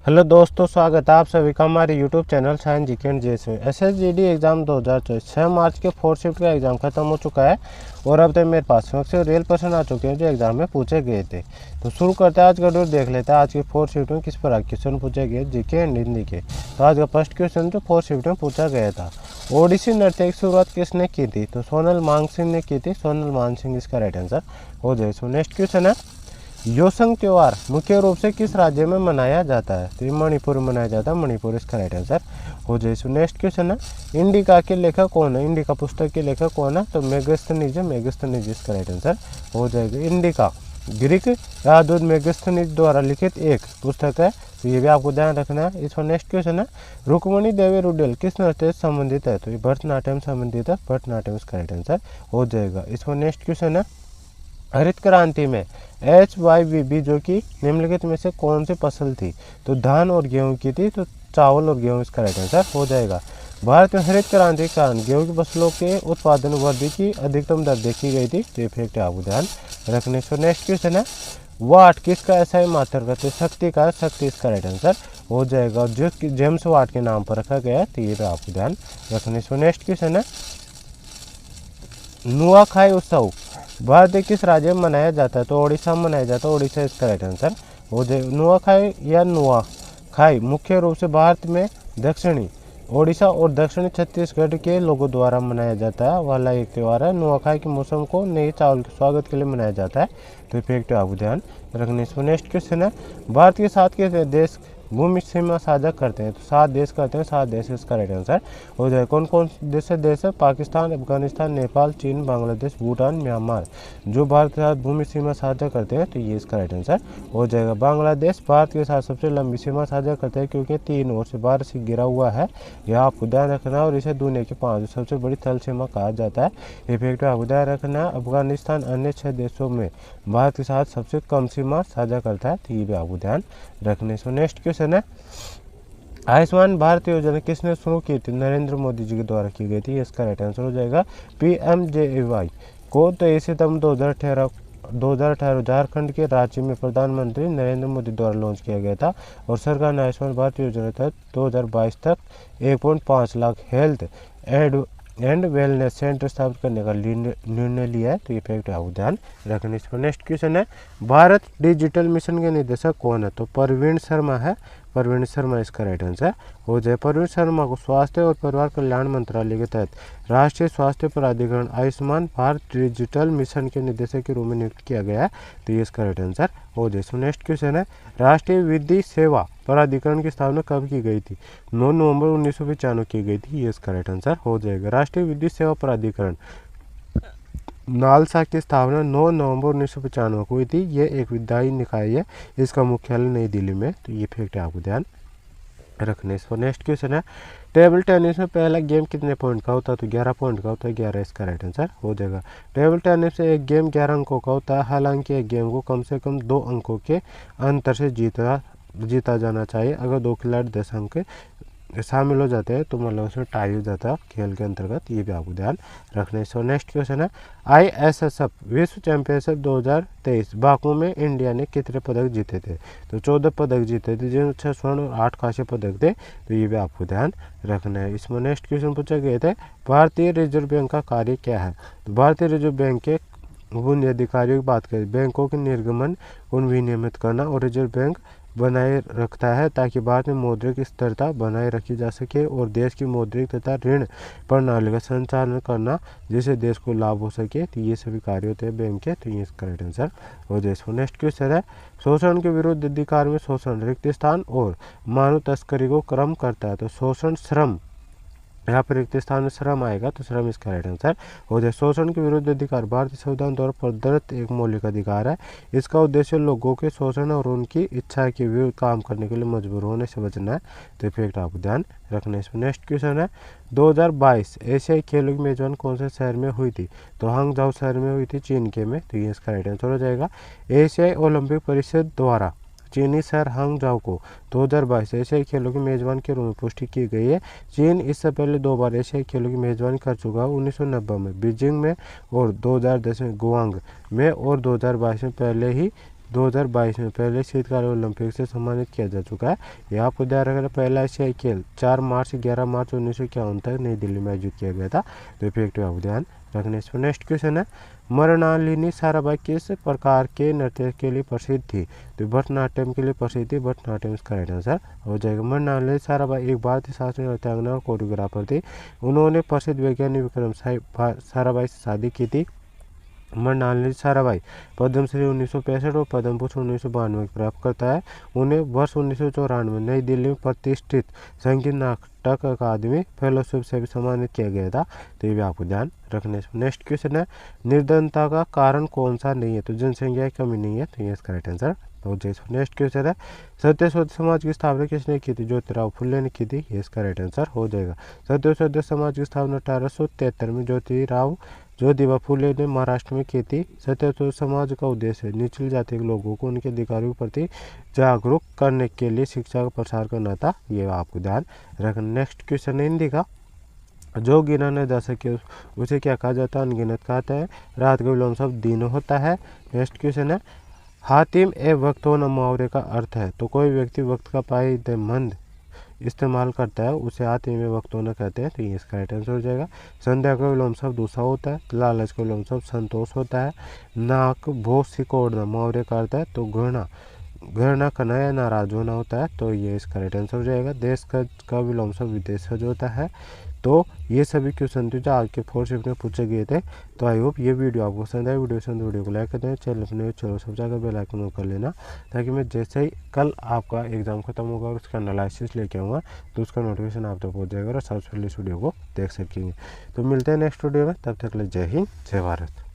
Hello दोस्तों, स्वागत है आप सभी का हमारे YouTube channel science GK and JS में। एसएसजीडी एग्ज़ाम 2024 6 मार्च के 4th शिफ्ट का एग्ज़ाम खत्म हो चुका है और अब तक मेरे पास से रियल क्वेश्चन आ चुके हैं जो एग्ज़ाम में पूछे गए थे। तो शुरू करते हैं आज का वीडियो, देख लेते हैं आज की 4th शिफ्ट में किस पर क्वेश्चन पूछे गए जीके एंड हिंदी के। तो आज का फर्स्ट क्वेश्चन जो 4th शिफ्ट में पूछा गया था, ओडिसी नृत्य की शुरुआत किसने की थी? तो सोनल मानसिंह ने की थी। सोनल मानसिंह इसका राइट आंसर हो जाए। सो नेक्स्ट क्वेश्चन है, योसंग त्योहार मुख्य रूप से किस राज्य में मनाया जाता है? तो ये मणिपुर में मनाया जाता है, मणिपुर इसका राइट आंसर हो जाए। सो नेक्स्ट क्वेश्चन है, इंडिका के लेखक कौन है? इंडिका पुस्तक के लेखक कौन है? तो मेगस्थनीज इसका राइट आंसर हो जाएगा। इंडिका ग्रीक राजदूत मेगस्थनीज द्वारा लिखित एक पुस्तक है, तो ये भी आपको ध्यान रखना है। इसका नेक्स्ट क्वेश्चन है, रुक्मणी देवी रुड्डल किस नृत्य से संबंधित है? तो ये भरतनाट्यम संबंधित है, भरतनाट्यम इसका राइट आंसर हो जाएगा। इसका नेक्स्ट क्वेश्चन है, हरित क्रांति में HYVB जो कि निम्नलिखित में से कौन सी फसल थी? तो धान और गेहूं की थी, तो चावल और गेहूं इसका राइट आंसर हो जाएगा। भारत में हरित क्रांति के कारण गेहूं की फसलों के उत्पादन वृद्धि की अधिकतम दर देखी गई थी, तो ये फैक्ट आपको ध्यान रखने से। नेक्स्ट क्वेश्चन है, वाट किसका ऐसा मात्रक है? तो शक्ति का, शक्ति इसका राइट आंसर हो जाएगा, जो जेम्स वाट के नाम पर रखा गया है, तो ये भी आपको ध्यान रखने से। नेक्स्ट क्वेश्चन है, नुआखाई उत्सव भारत के किस राज्य में मनाया जाता है? तो ओडिशा में मनाया जाता है, ओडिशा इसका राइट आंसर हो जाए। नुआखाई या नुआखाई मुख्य रूप से भारत में दक्षिणी ओडिशा और दक्षिणी छत्तीसगढ़ के लोगों द्वारा मनाया जाता है वाला एक त्यौहार है। नुआखाई के मौसम को नए चावल के स्वागत के लिए मनाया जाता है, तो इफेक्ट आपको ध्यान रखने से। नेक्स्ट क्वेश्चन है, भारत के साथ के देश भूमि सीमा साझा करते हैं? तो 7 देश करते हैं, 7 देश इसका राइट आंसर हो जाए। कौन कौन देश है? पाकिस्तान, अफगानिस्तान, नेपाल, चीन, बांग्लादेश, भूटान, म्यांमार जो भारत के साथ भूमि सीमा साझा करते हैं, तो ये इसका राइट आंसर हो जाएगा। बांग्लादेश भारत के साथ सबसे लंबी सीमा साझा करते हैं क्योंकि 3 ओर से बाढ़ से घिरा हुआ है, यह आपको ध्यान रखना है, और इसे दुनिया की 5वीं सबसे बड़ी थल सीमा कहा जाता है। इफेक्ट आपको ध्यान रखना है। अफगानिस्तान अन्य 6 देशों में भारत के साथ सबसे कम सीमा साझा करता है, तो ये भी आपको ध्यान रखने से। नेक्स्ट क्वेश्चन है, आयुष्मान भारत योजना किसने शुरू की थी? नरेंद्र मोदी जी के द्वारा की गई थी, इसका राइट आंसर हो जाएगा। PMJAY को 23 सितंबर 2018 झारखंड के रांची में प्रधानमंत्री नरेंद्र मोदी द्वारा लॉन्च किया गया था, और सरकार ने आयुष्मान भारत योजना के तहत 2022 तक 1.5 lakh health and wellness centre स्थापित करने का निर्णय लिया है, तो ये फैक्ट आपको ध्यान रखने से। नेक्स्ट क्वेश्चन है, भारत डिजिटल मिशन के निदेशक कौन है? तो प्रवीण शर्मा है, प्रवीण शर्मा इसका राइट आंसर हो जाए। प्रवीण शर्मा को स्वास्थ्य और परिवार कल्याण मंत्रालय के तहत राष्ट्रीय स्वास्थ्य प्राधिकरण आयुष्मान भारत डिजिटल मिशन के निदेशक के रूप में नियुक्त किया गया है, तो ये इसका राइट आंसर हो जाए। नेक्स्ट क्वेश्चन है, राष्ट्रीय विधि सेवा प्राधिकरण की स्थापना कब की गई थी? 9 नवंबर 1995 की गई थी, ये इसका राइट आंसर हो जाएगा। राष्ट्रीय विधि सेवा प्राधिकरण नालसा की स्थापना 9 नवंबर 1995 को हुई थी। ये एक विधायी निकाय है, इसका मुख्यालय नई दिल्ली में, तो ये फैक्ट आपको ध्यान रखने से। नेक्स्ट क्वेश्चन है, टेबल टेनिस में पहला गेम कितने पॉइंट का होता है? तो 11 पॉइंट का होता है, 11 इसका राइट आंसर हो जाएगा। टेबल टेनिस से एक गेम 11 अंकों का होता है, हालांकि एक गेम को कम से कम 2 अंकों के अंतर से जीता जाना चाहिए। अगर 2 खिलाड़ी 10 अंक शामिल हो जाते हैं तो मतलब उसमें टाई हो जाता है खेल के अंतर्गत, ये भी आपको ध्यान रखने से। नेक्स्ट क्वेश्चन है, ISSF विश्व चैंपियनशिप 2023 बाकू में इंडिया ने कितने पदक जीते थे? तो 14 पदक जीते थे, जिनमें 6 स्वर्ण और 8 कांस्य पदक थे, तो ये भी आपको ध्यान रखना है। इसमें नेक्स्ट क्वेश्चन पूछा गया था, भारतीय रिजर्व बैंक का कार्य क्या है? तो भारतीय रिजर्व बैंक के बुनियादी कार्यों की बात करें, बैंकों के निर्गमन को विनियमित करना और रिजर्व बैंक बनाए रखता है ताकि भारत में मौद्रिक स्थिरता बनाए रखी जा सके, और देश की मौद्रिक तथा ऋण प्रणाली का संचालन करना जिससे देश को लाभ हो सके, तो ये सभी कार्य होते हैं बैंक के, तो ये इसका राइट आंसर हो जाए। नेक्स्ट क्वेश्चन है, शोषण के विरुद्ध अधिकार में शोषण, रिक्त स्थान और मानव तस्करी को कम करता है? तो शोषण श्रम, यहाँ पर रिक्त स्थान में श्रम आएगा, तो श्रम इसका राइट आंसर हो जाए। शोषण के विरुद्ध अधिकार भारतीय संविधान द्वारा प्रदत्त एक मौलिक अधिकार है। इसका उद्देश्य लोगों के शोषण और उनकी इच्छा के विरुद्ध काम करने के लिए मजबूर होने से बचना है, तो इफेक्ट आपको ध्यान रखने से। नेक्स्ट क्वेश्चन है, 2022 एशियाई खेलों की मेजबान कौन से शहर में हुई थी? तो हांगझाओ शहर में हुई थी, चीन के में, तो ये इसका राइट आंसर हो जाएगा। एशियाई ओलंपिक परिषद द्वारा चीनी शहर हांगझाओ को 2022 एशियाई खेलों की मेजबान के रूप में पुष्टि की गई है। चीन इससे पहले 2 बार एशियाई खेलों की मेजबानी कर चुका है, 1990 में बीजिंग में और 2010 में गुआंग में, और 2022 में पहले ही 2022 में पहले शीतकालीन ओलंपिक से सम्मानित किया जा चुका है। यह आपको ध्यान रखना, पहला एशियाई खेल 4 मार्च से 11 मार्च 1951 तक नई दिल्ली में आयोजित किया गया था। तो इफेक्ट आपको ध्यान रखने। इस पर नेक्स्ट क्वेश्चन है, मृणालिनी साराभाई किस प्रकार के नृत्य के लिए प्रसिद्ध थी? तो भरतनाट्यम के लिए प्रसिद्ध थी। भरतनाट्यम इसका राइट आंसर हो जाएगा। मृणालिनी साराभाई एक भारतीय शास्त्रीय नृत्यांगना और कोरियोग्राफर थी। उन्होंने प्रसिद्ध वैज्ञानिक विक्रम साराभाई से शादी की थी। मृणालिनी साराभाई पद्मश्री 1965 और पद्म भूषण 1992 प्राप्त करता है। उन्हें वर्ष 1994 नई दिल्ली में प्रतिष्ठित संगीत नाटक अकादमी फेलोशिप से भी सम्मानित किया गया था। तो ये भी आपको ध्यान रखने। नेक्स्ट क्वेश्चन है, निर्धनता का कारण कौन सा नहीं है? तो जनसंख्या की कमी नहीं है। तो ये इसका राइट आंसर हो जाएगा। नेक्स्ट क्वेश्चन है, सत्यशोधक समाज की स्थापना किसने की थी? ज्योतिराव फुले ने की थी। ये इसका राइट आंसर हो जाएगा। सत्यशोधक समाज की स्थापना 1873 में ज्योतिबा फुले ने महाराष्ट्र में की थी। सत्यशोधक समाज का उद्देश्य निचली जाति के लोगों को उनके अधिकारों के प्रति जागरूक करने के लिए शिक्षा का प्रसार करना था। ये आपको ध्यान रखना। नेक्स्ट क्वेश्चन है हिंदी का, जो गिना नहीं जा सके उसे क्या कहा जाता है? अनगिनत कहते हैं। रात का विलोम शब्द दिन होता है। नेक्स्ट क्वेश्चन है, हातिम ए वक्त होना मुहावरे का अर्थ है? तो कोई व्यक्ति वक्त का फायदेमंद इस्तेमाल करता है उसे हातिम ए वक्त होना कहते हैं। तो ये इसका राइट आंसर हो जाएगा। संध्या का विलोम शब्द उषा होता है। लालच का विलोम शब्द संतोष होता है। नाक भो सिकोड़ना मुहावरे का अर्थ है। तो घृणा करना या नाराज होना होता है। तो ये इसका राइट आंसर हो जाएगा। देश का विलोम शब्द विदेशज होता है। तो ये सभी क्वेश्चन थे जो आज के 4th शिफ्ट में पूछे गए थे। तो आई होप ये वीडियो आपको पसंद आए। वीडियो को लाइक कर दें, चैनल अपने चलो सब जगह बेल आइकन कर लेना, ताकि मैं जैसे ही कल आपका एग्जाम खत्म होगा और उसका एनालिसिस लेके आऊँगा तो उसका नोटिफिकेशन आप तक पहुँच जाएगा और सबसे पहले इस वीडियो को देख सकेंगे। तो मिलते हैं नेक्स्ट वीडियो में, तब तक के लिए जय हिंद जय भारत।